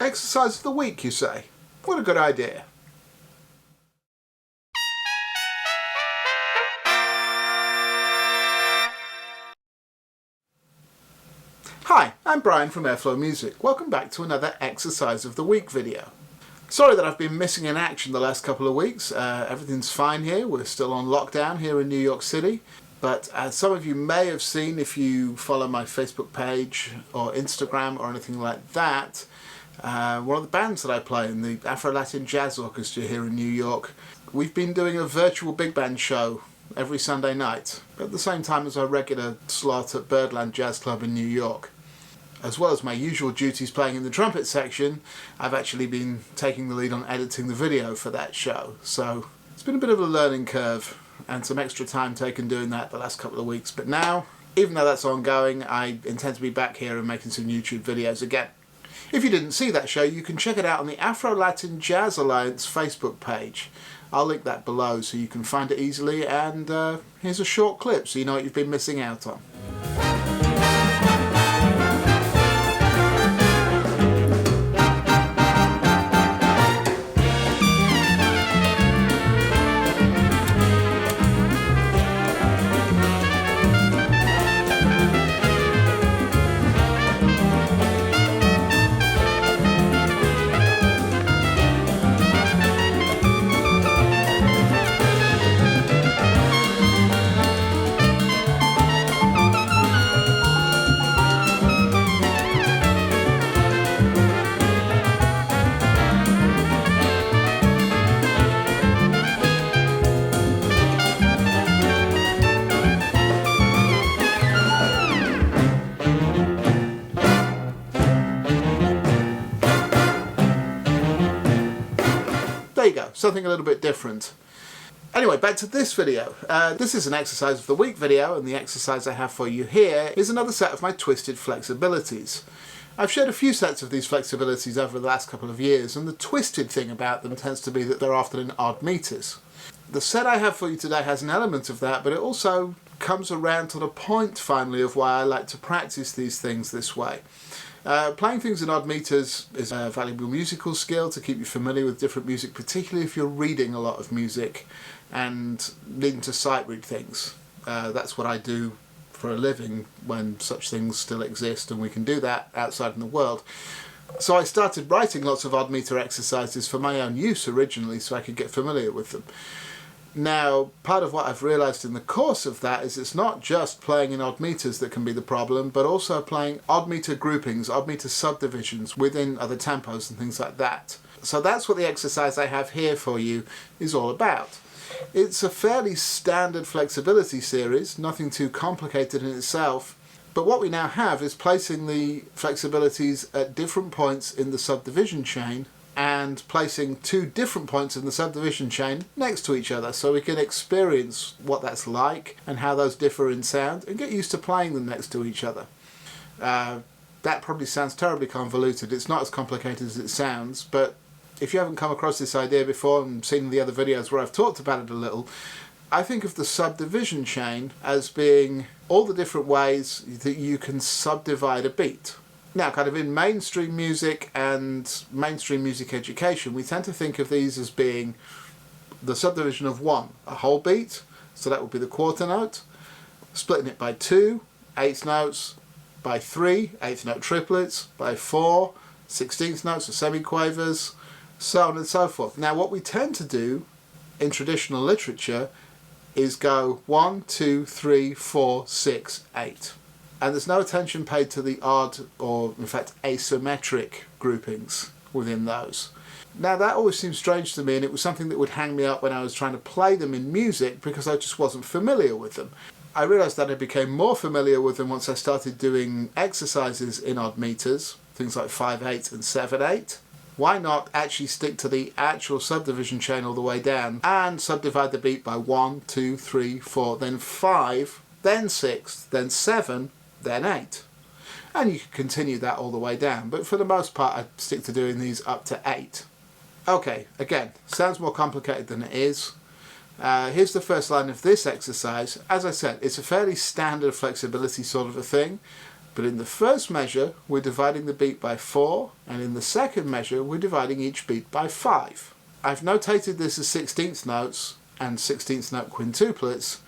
Exercise of the week, you say? What a good idea. Hi, I'm Brian from Airflow Music. Welcome back to another Exercise of the Week video. Sorry that I've been missing in action the last couple of weeks. Everything's fine here. We're still on lockdown here in New York City. But as some of you may have seen if you follow my Facebook page or Instagram or anything like that, one of the bands that I play in, the Afro-Latin Jazz Orchestra here in New York, we've been doing a virtual big band show every Sunday night at the same time as our regular slot at Birdland Jazz Club in New York. As well as my usual duties playing in the trumpet section, I've actually been taking the lead on editing the video for that show. So it's been a bit of a learning curve and some extra time taken doing that the last couple of weeks. But now, even though that's ongoing, I intend to be back here and making some YouTube videos again. If you didn't see that show, you can check it out on the Afro-Latin Jazz Alliance Facebook page. I'll link that below so you can find it easily, and here's a short clip so you know what you've been missing out on. There you go, something a little bit different. Anyway, back to this video. This is an Exercise of the Week video, and the exercise I have for you here is another set of my Twisted Flexibilities. I've shared a few sets of these flexibilities over the last couple of years, and the twisted thing about them tends to be that they're often in odd meters. The set I have for you today has an element of that, but it also comes around to the point finally of why I like to practice these things this way. Playing things in odd meters is a valuable musical skill to keep you familiar with different music, particularly if you're reading a lot of music and needing to sight read things. That's what I do for a living when such things still exist, and we can do that outside in the world. So I started writing lots of odd meter exercises for my own use originally so I could get familiar with them. Now, part of what I've realised in the course of that is it's not just playing in odd meters that can be the problem, but also playing odd meter groupings, odd meter subdivisions within other tempos and things like that. So that's what the exercise I have here for you is all about. It's a fairly standard flexibility series, nothing too complicated in itself, but what we now have is placing the flexibilities at different points in the subdivision chain and placing two different points in the subdivision chain next to each other so we can experience what that's like and how those differ in sound and get used to playing them next to each other. That probably sounds terribly convoluted. It's not as complicated as it sounds, but if you haven't come across this idea before and seen the other videos where I've talked about it a little, I think of the subdivision chain as being all the different ways that you can subdivide a beat. Now, kind of in mainstream music and mainstream music education, we tend to think of these as being the subdivision of one, a whole beat, so that would be the quarter note, splitting it by two, eighth notes, by three, eighth note triplets, by four, 16th notes or semiquavers, so on and so forth. Now, what we tend to do in traditional literature is go 1, 2, 3, 4, 6, 8. And there's no attention paid to the odd or, in fact, asymmetric groupings within those. Now, that always seemed strange to me, and it was something that would hang me up when I was trying to play them in music because I just wasn't familiar with them. I realised that I became more familiar with them once I started doing exercises in odd meters, things like 5/8 and 7/8. Why not actually stick to the actual subdivision chain all the way down and subdivide the beat by 1, 2, 3, 4, then 5, then 6, then 7, then 8. And you can continue that all the way down, but for the most part I stick to doing these up to 8. Okay, again, sounds more complicated than it is. Here's the first line of this exercise. As I said, it's a fairly standard flexibility sort of a thing, But in the first measure, we're dividing the beat by 4, and in the second measure, we're dividing each beat by 5. I've notated this as 16th notes and 16th note quintuplets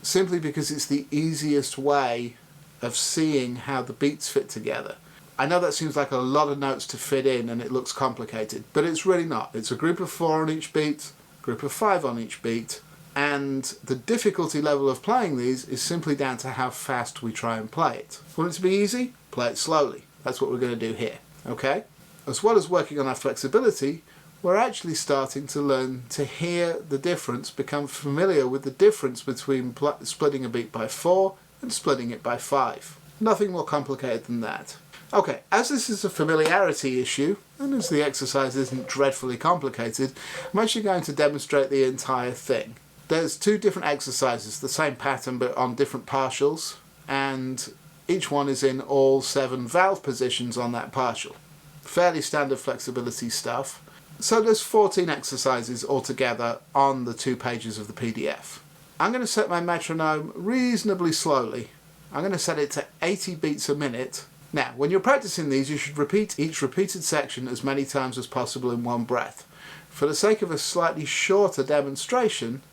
simply because it's the easiest way of seeing how the beats fit together. I know that seems like a lot of notes to fit in and it looks complicated, but it's really not. It's a group of 4 on each beat, group of 5 on each beat, and the difficulty level of playing these is simply down to how fast we try and play it. Want it to be easy? Play it slowly. That's what we're going to do here, okay? As well as working on our flexibility, we're actually starting to learn to hear the difference, become familiar with the difference between splitting a beat by 4 and splitting it by 5. Nothing more complicated than that. Okay, as this is a familiarity issue, and as the exercise isn't dreadfully complicated, I'm actually going to demonstrate the entire thing. There's 2 different exercises, the same pattern but on different partials, and each one is in all 7 valve positions on that partial. Fairly standard flexibility stuff. So there's 14 exercises altogether on the 2 pages of the PDF. I'm going to set my metronome reasonably slowly. I'm going to set it to 80 beats a minute. Now, when you're practicing these, you should repeat each repeated section as many times as possible in one breath. For the sake of a slightly shorter demonstration,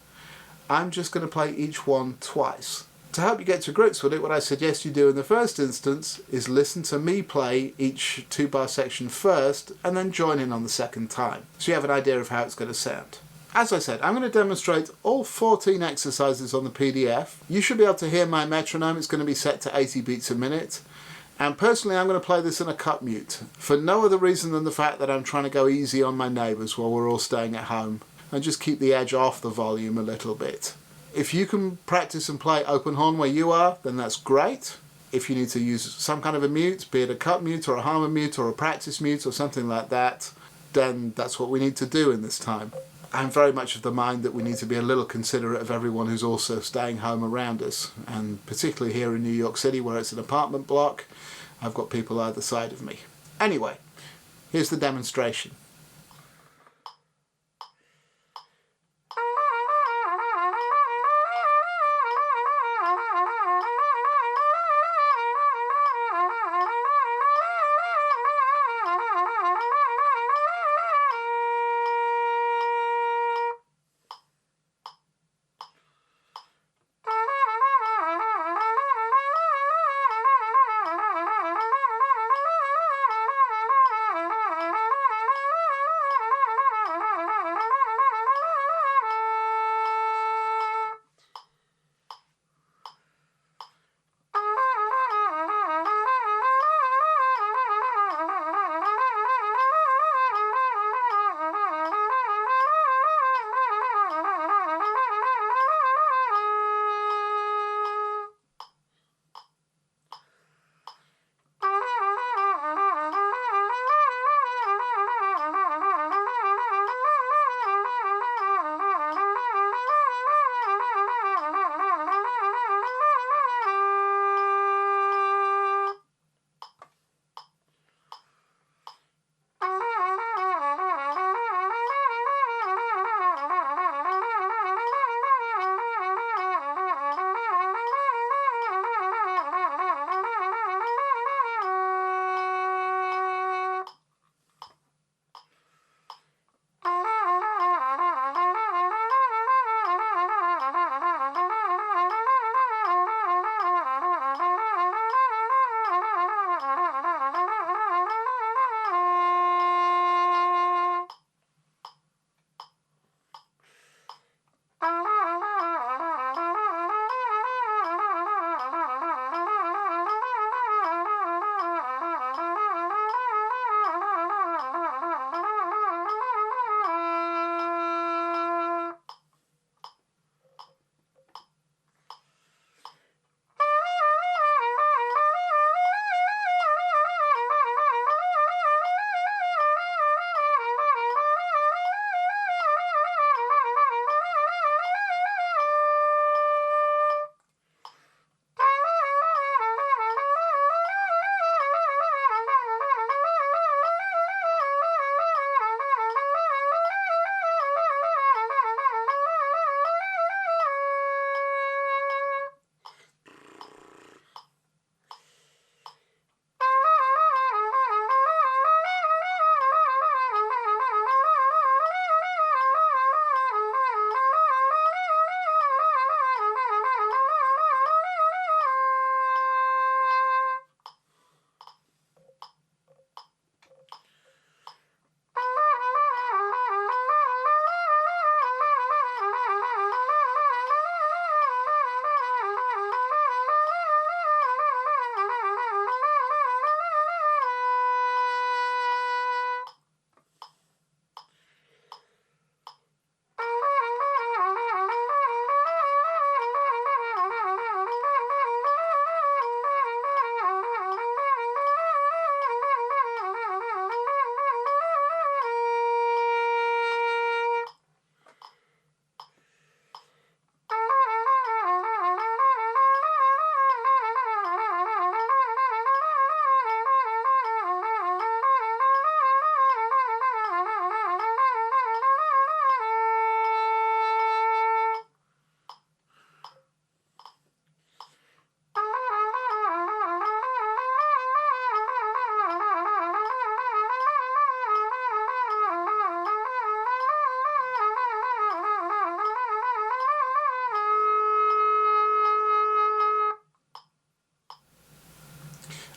I'm just going to play each one twice. To help you get to grips with it, what I suggest you do in the first instance is listen to me play each 2-bar section first and then join in on the second time, so you have an idea of how it's going to sound. As I said, I'm going to demonstrate all 14 exercises on the PDF. You should be able to hear my metronome. It's going to be set to 80 beats a minute. And personally, I'm going to play this in a cut mute, for no other reason than the fact that I'm trying to go easy on my neighbours while we're all staying at home, and just keep the edge off the volume a little bit. If you can practice and play open horn where you are, then that's great. If you need to use some kind of a mute, be it a cut mute or a harmon mute or a practice mute or something like that, then that's what we need to do in this time. I'm very much of the mind that we need to be a little considerate of everyone who's also staying home around us, and particularly here in New York City where it's an apartment block, I've got people either side of me. Anyway, here's the demonstration.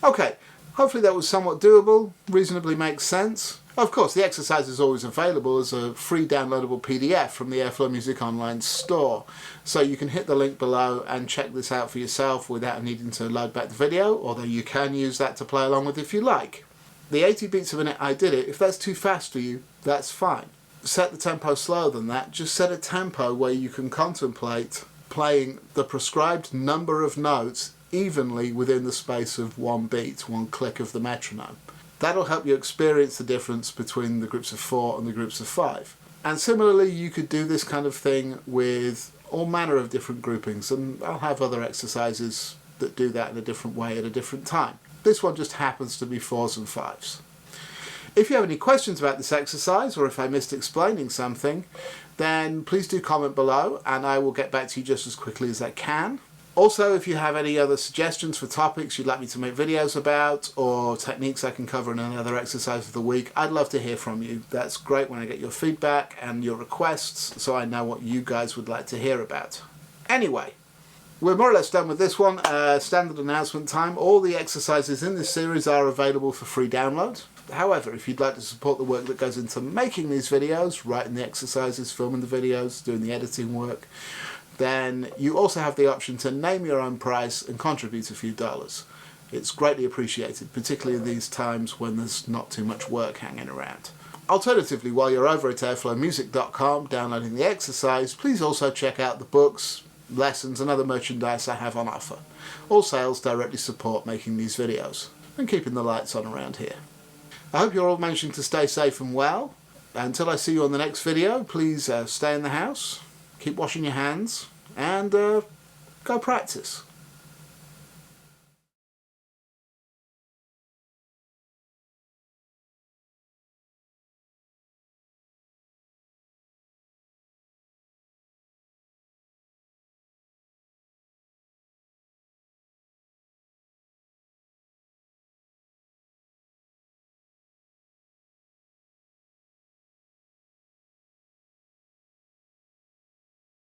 Okay, hopefully that was somewhat doable, reasonably makes sense. Of course, the exercise is always available as a free downloadable PDF from the Airflow Music Online store. So you can hit the link below and check this out for yourself without needing to load back the video, although you can use that to play along with if you like. The 80 beats a minute I did it, if that's too fast for you, that's fine. Set the tempo slower than that, just set a tempo where you can contemplate playing the prescribed number of notes evenly within the space of one beat, one click of the metronome. That'll help you experience the difference between the groups of 4 and the groups of 5. And similarly, you could do this kind of thing with all manner of different groupings, and I'll have other exercises that do that in a different way at a different time. This one just happens to be 4s and 5s. If you have any questions about this exercise, or if I missed explaining something, then please do comment below and I will get back to you just as quickly as I can. Also, if you have any other suggestions for topics you'd like me to make videos about, or techniques I can cover in another exercise of the week, I'd love to hear from you. That's great when I get your feedback and your requests, so I know what you guys would like to hear about. Anyway, we're more or less done with this one. Standard announcement time. All the exercises in this series are available for free download. However, if you'd like to support the work that goes into making these videos, writing the exercises, filming the videos, doing the editing work, then you also have the option to name your own price and contribute a few dollars. It's greatly appreciated, particularly in these times when there's not too much work hanging around. Alternatively, while you're over at airflowmusic.com downloading the exercise, please also check out the books, lessons and other merchandise I have on offer. All sales directly support making these videos and keeping the lights on around here. I hope you're all managing to stay safe and well. Until I see you on the next video, please stay in the house, keep washing your hands, and go practice.